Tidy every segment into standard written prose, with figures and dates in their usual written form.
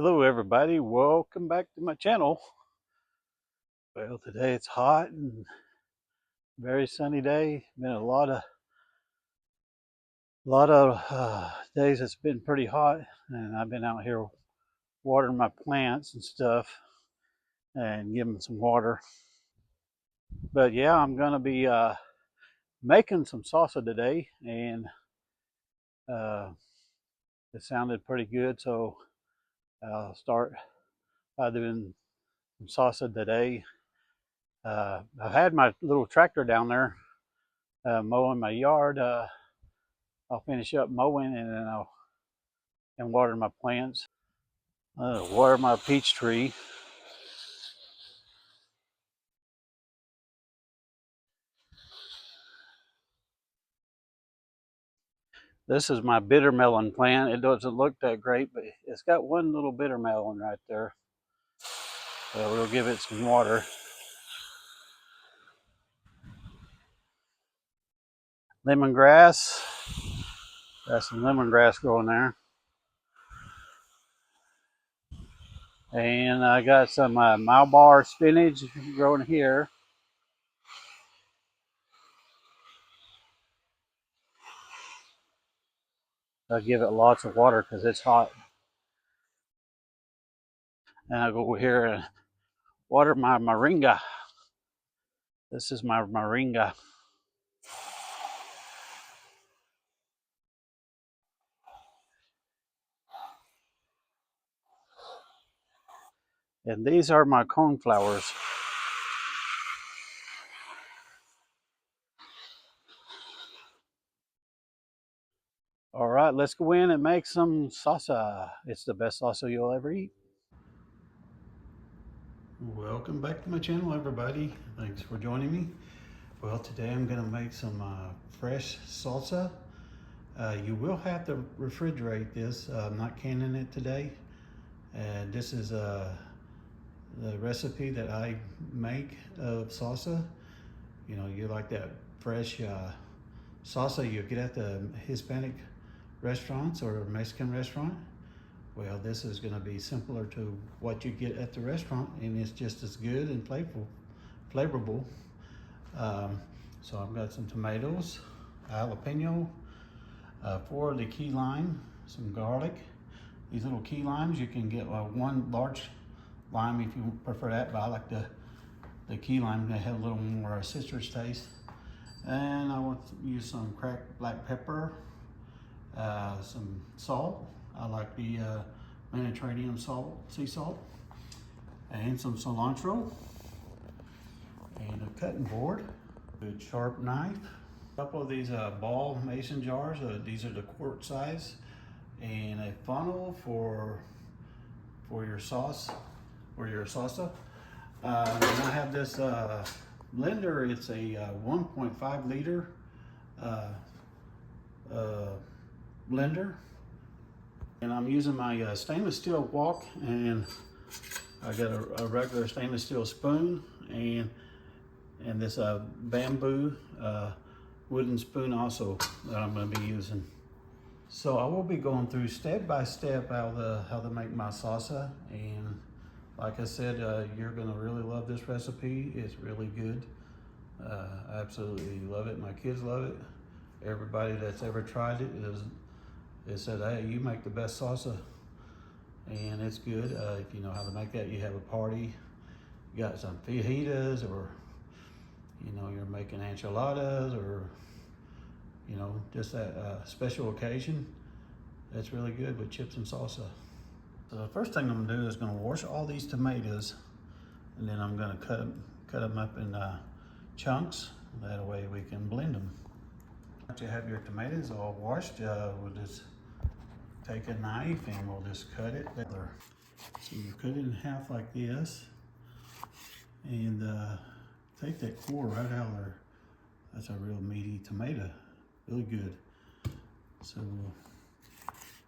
Hello everybody, welcome back to my channel. Well, today it's hot and very sunny day. Been a lot of days it's been pretty hot, and I've been out here watering my plants and stuff and giving them some water. But yeah, I'm gonna be making some salsa today, and uh, it sounded pretty good, so I'll start by doing some salsa today. I've had my little tractor down there mowing my yard. I'll finish up mowing and then I'll water my plants. Water my peach tree. This is my bitter melon plant. It doesn't look that great, but it's got one little bitter melon right there. So we'll give it some water. Lemongrass. Got some lemongrass growing there. And I got some Malbar spinach growing here. I'll give it lots of water because it's hot. And I'll go over here and water my moringa. This is my moringa. And these are my coneflowers. All right, let's go in and make some salsa. It's the best salsa you'll ever eat. Welcome back to my channel, everybody. Thanks for joining me. Well, today I'm gonna make some fresh salsa. You will have to refrigerate this. I'm not canning it today. And this is the recipe that I make of salsa. You know, you like that fresh salsa you get at the Hispanic restaurants or Mexican restaurant. Well, this is going to be similar to what you get at the restaurant, and it's just as good and flavorful. So I've got some tomatoes, jalapeno, 4 of the key lime, some garlic. These little key limes, you can get one large lime if you prefer that, but I like the key lime. They have a little more citrus taste. And I want to use some cracked black pepper, some salt. I like the Mediterranean salt, sea salt, and some cilantro, and a cutting board, a good sharp knife, a couple of these ball mason jars. These are the quart size, and a funnel for your sauce or your salsa. And I have this blender. It's a 1.5 liter blender, and I'm using my stainless steel wok, and I got a regular stainless steel spoon and this bamboo wooden spoon also that I'm going to be using. So I will be going through step by step how to make my salsa, and like I said, you're going to really love this recipe. It's really good. I absolutely love it. My kids love it. Everybody that's ever tried it they said, hey, you make the best salsa, and it's good. If you know how to make that, you have a party, you got some fajitas, or you know, you're making enchiladas, or you know, just that special occasion. That's really good with chips and salsa. So the first thing I'm gonna do is gonna wash all these tomatoes, and then I'm gonna cut them up in chunks. That way we can blend them. Once you have your tomatoes all washed, we'll just take a knife and we'll just cut it. So you cut it in half like this, and take that core right out of there. That's a real meaty tomato, really good. So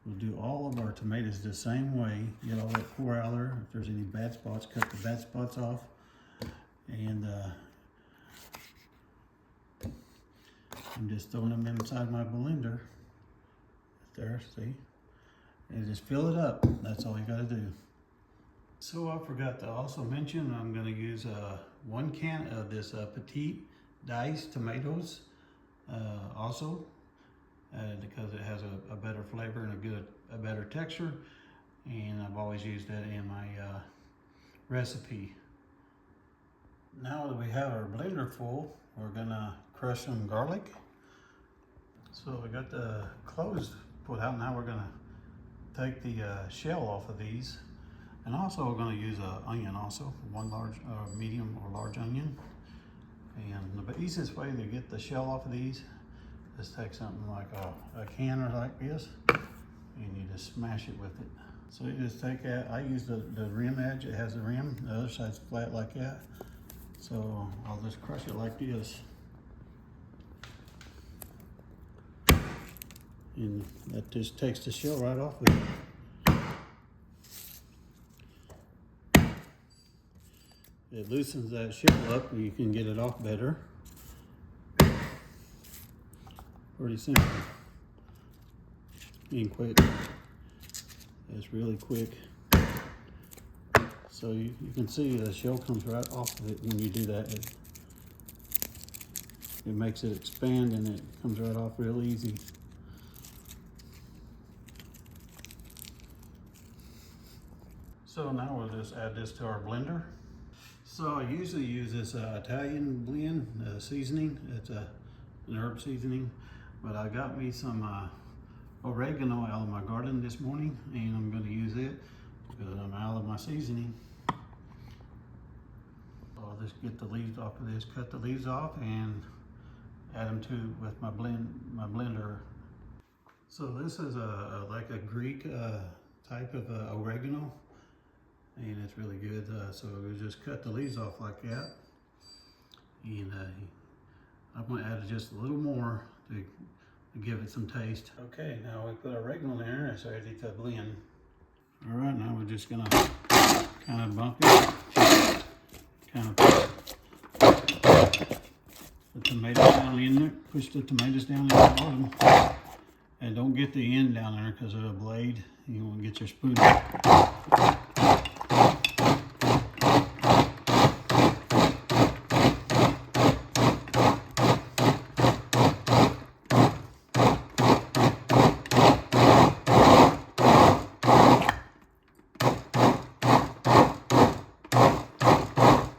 we'll do all of our tomatoes the same way. Get all that core out of there. If there's any bad spots, cut the bad spots off. And I'm just throwing them inside my blender. There, see? and just fill it up. That's all you gotta do. So I forgot to also mention, I'm gonna use 1 can of this petite diced tomatoes also because it has a better flavor and a better texture, and I've always used that in my recipe. Now that we have our blender full, we're gonna crush some garlic. So we got the cloves put out. Now we're gonna take the shell off of these. And also we're going to use an onion also, 1 large, medium or large onion. And the easiest way to get the shell off of these is take something like a canner like this, and you just smash it with it. So you just take that, I use the rim edge, it has a rim, the other side's flat like that. So I'll just crush it like this. And that just takes the shell right off of it. It loosens that shell up and you can get it off better. Pretty simple and quick. It's really quick. So you can see the shell comes right off of it when you do that. It makes it expand and it comes right off real easy. So now we'll just add this to our blender. So I usually use this Italian blend seasoning. It's an herb seasoning, but I got me some oregano out of my garden this morning, and I'm going to use it because I'm out of my seasoning. So I'll just get the leaves off of this, cut the leaves off, and add them to with my blender. So this is like a Greek type of oregano. And it's really good. So we just cut the leaves off like that. And I'm gonna add just a little more to give it some taste. Okay, now we put our oregano in there, it's ready to blend. All right, now we're just gonna kind of bump it. Kind of put the tomatoes down in there, push the tomatoes down in the bottom. And don't get the end down there because of the blade. You want to get your spoon.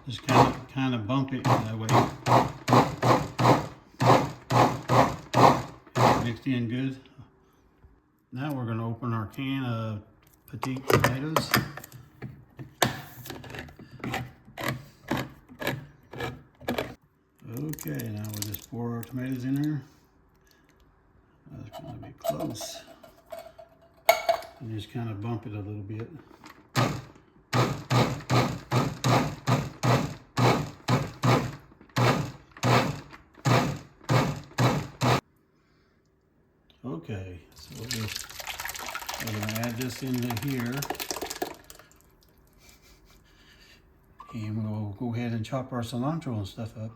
Just kind of bump it that way. Mixed in good. Now we're going to open our can of petite tomatoes. Okay, now we'll just pour our tomatoes in there. That's going to be close. And just kind of bump it a little bit. Okay, so we're going to add this into here. And we'll go ahead and chop our cilantro and stuff up.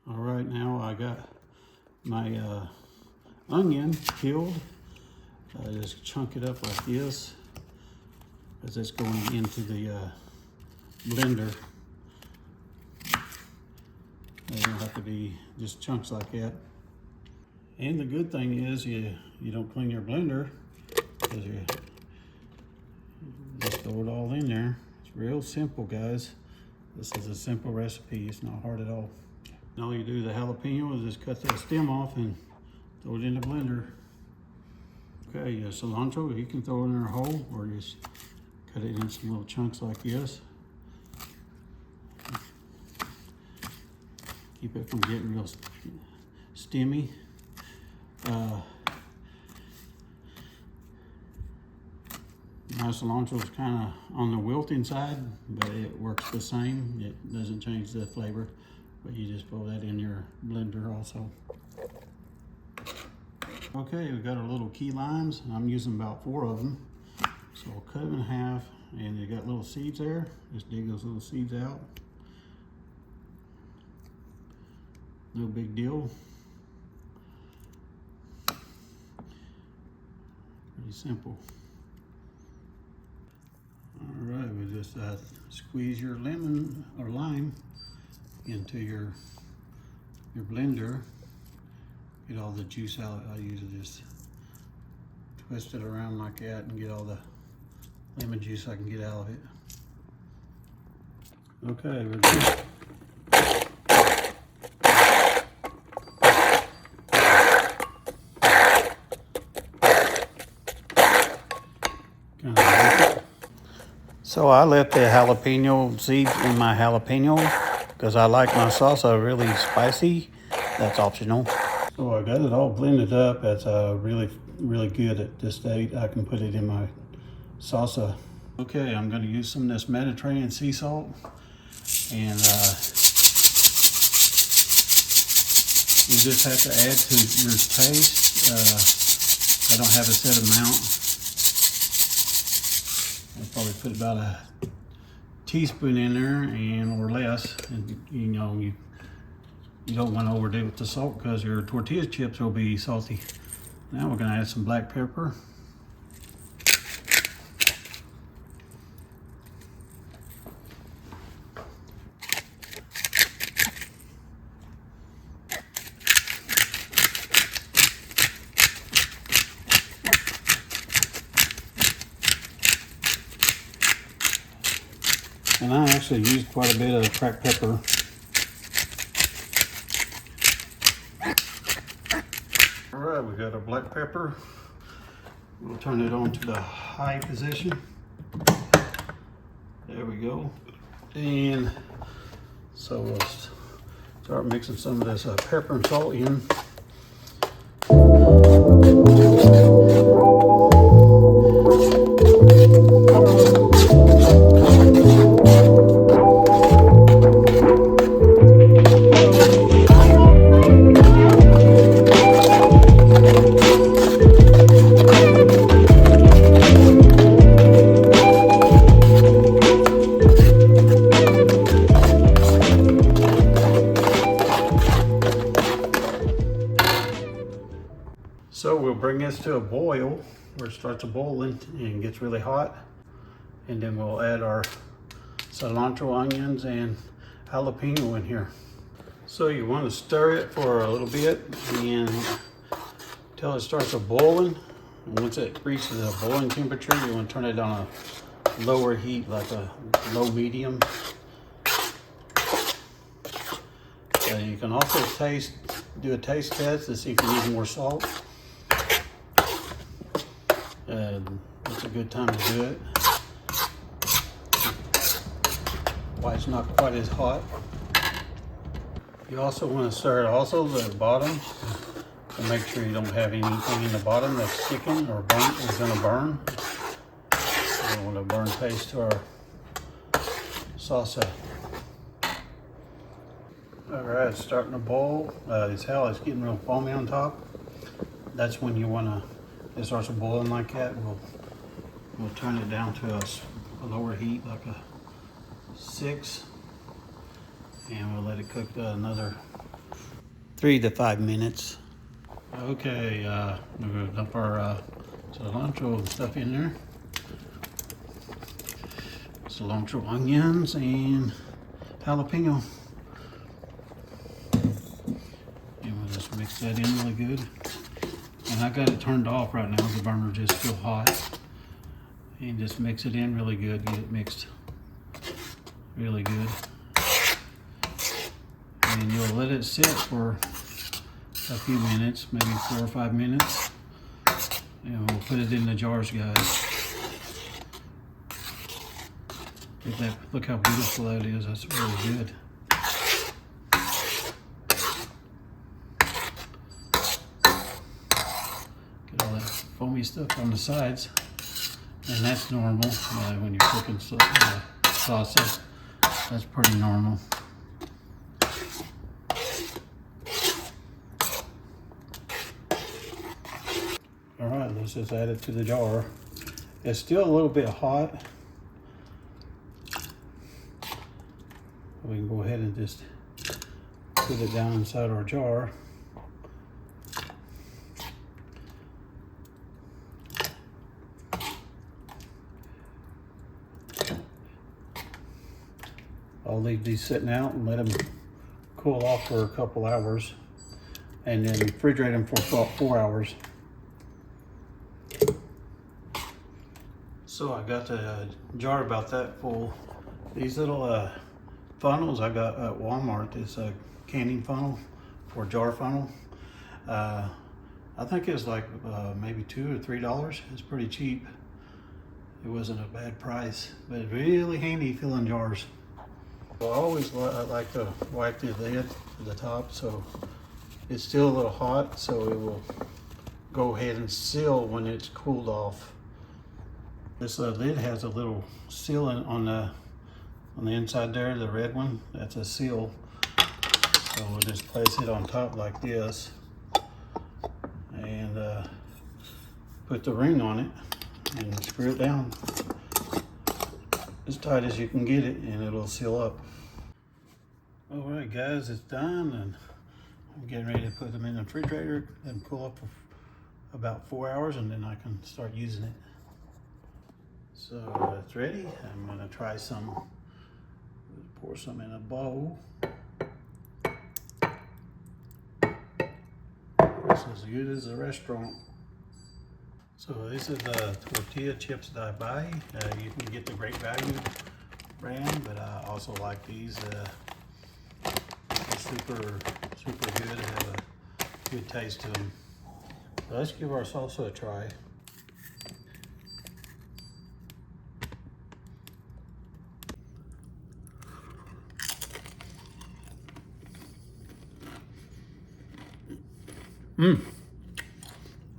All right, now I got my onion peeled. I just chunk it up like this as it's going into the blender. They don't have to be just chunks like that. And the good thing is you don't clean your blender because you just throw it all in there. It's real simple, guys. This is a simple recipe. It's not hard at all. And all you do, the jalapeno, is just cut that stem off and throw it in the blender. Okay, cilantro, you can throw it in a whole or just cut it in some little chunks like this. Keep it from getting real stemmy. My cilantro is kind of on the wilting side, but it works the same. It doesn't change the flavor, but you just throw that in your blender also. Okay, we got our little key limes. I'm using about 4 of them. So we'll cut them in half, and they got little seeds there. Just dig those little seeds out. No big deal. Pretty simple. All right, we just squeeze your lemon or lime into your blender. Get all the juice out. I usually just twist it around like that and get all the lemon juice I can get out of it. Okay, we're good. So I left the jalapeno seeds in my jalapeno because I like my salsa really spicy. That's optional. So I got it all blended up. That's really good at this state. I can put it in my salsa. Okay, I'm going to use some of this Mediterranean sea salt, and you just have to add to your taste. I don't have a set amount. I'll probably put about a teaspoon in there or less. And you know, you don't want to overdo it with the salt because your tortilla chips will be salty. Now we're going to add some black pepper. And I actually used quite a bit of cracked pepper. All right, we got our black pepper. We'll turn it on to the high position. There we go. And so we'll start mixing some of this pepper and salt in. So we'll bring this to a boil where it starts boiling and gets really hot. And then we'll add our cilantro, onions, and jalapeno in here. So you want to stir it for a little bit and until it starts boiling. And once it reaches a boiling temperature, you want to turn it on a lower heat, like a low medium. And you can also do a taste test to see if you need more salt. It's a good time to do it. Why it's not quite as hot. You also want to stir it the bottom to make sure you don't have anything in the bottom that's sticking or burnt. It's going to burn. We don't want a burn taste to our salsa. All right, it's starting to boil. It's getting real foamy on top. That's when you want to. It starts boiling like that. We'll turn it down to a lower heat, like a 6, and we'll let it cook another 3 to 5 minutes. Okay, we're gonna dump our cilantro and stuff in there. Cilantro, onions, and jalapeno. And we'll just mix that in really good. And I got it turned off right now. The burner just still hot. And just mix it in really good. Get it mixed really good. And you'll let it sit for a few minutes, maybe 4 or 5 minutes. And we'll put it in the jars, guys. Look how beautiful that is. That's really good. Get all that foamy stuff on the sides. And that's normal when you're cooking salsa. That's pretty normal. All right, let's just add it to the jar. It's still a little bit hot. We can go ahead and just put it down inside our jar. I'll leave these sitting out and let them cool off for a couple hours, and then refrigerate them for about 4 hours. So I got the jar about that full. These little funnels I got at Walmart. It's a canning funnel or jar funnel. I think it's like maybe $2 or $3. It's pretty cheap. It wasn't a bad price, but it's really handy filling jars. I always like to wipe the lid at the top so it's still a little hot, so it will go ahead and seal when it's cooled off. This lid has a little seal on the inside there, the red one. That's a seal. So we'll just place it on top like this and put the ring on it and screw it down as tight as you can get it, and it'll seal up. All right, guys, it's done, and I'm getting ready to put them in the refrigerator and cool up for about 4 hours, and then I can start using it. So it's ready. I'm gonna try some. Pour some in a bowl. It's as good as a restaurant. So this is the tortilla chips that I buy. You can get the Great Value brand, but I also like these. They're super good. They have a good taste to them. So let's give our salsa a try.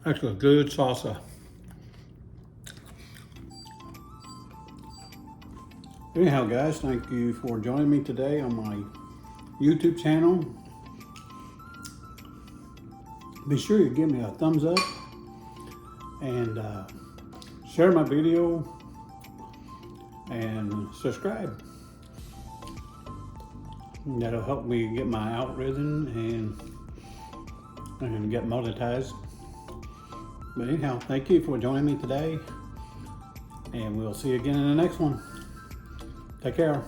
That's a good salsa. Anyhow, guys, thank you for joining me today on my YouTube channel. Be sure you give me a thumbs up and share my video and subscribe. That'll help me get my algorithm and get monetized. But anyhow, thank you for joining me today, and we'll see you again in the next one. Take care.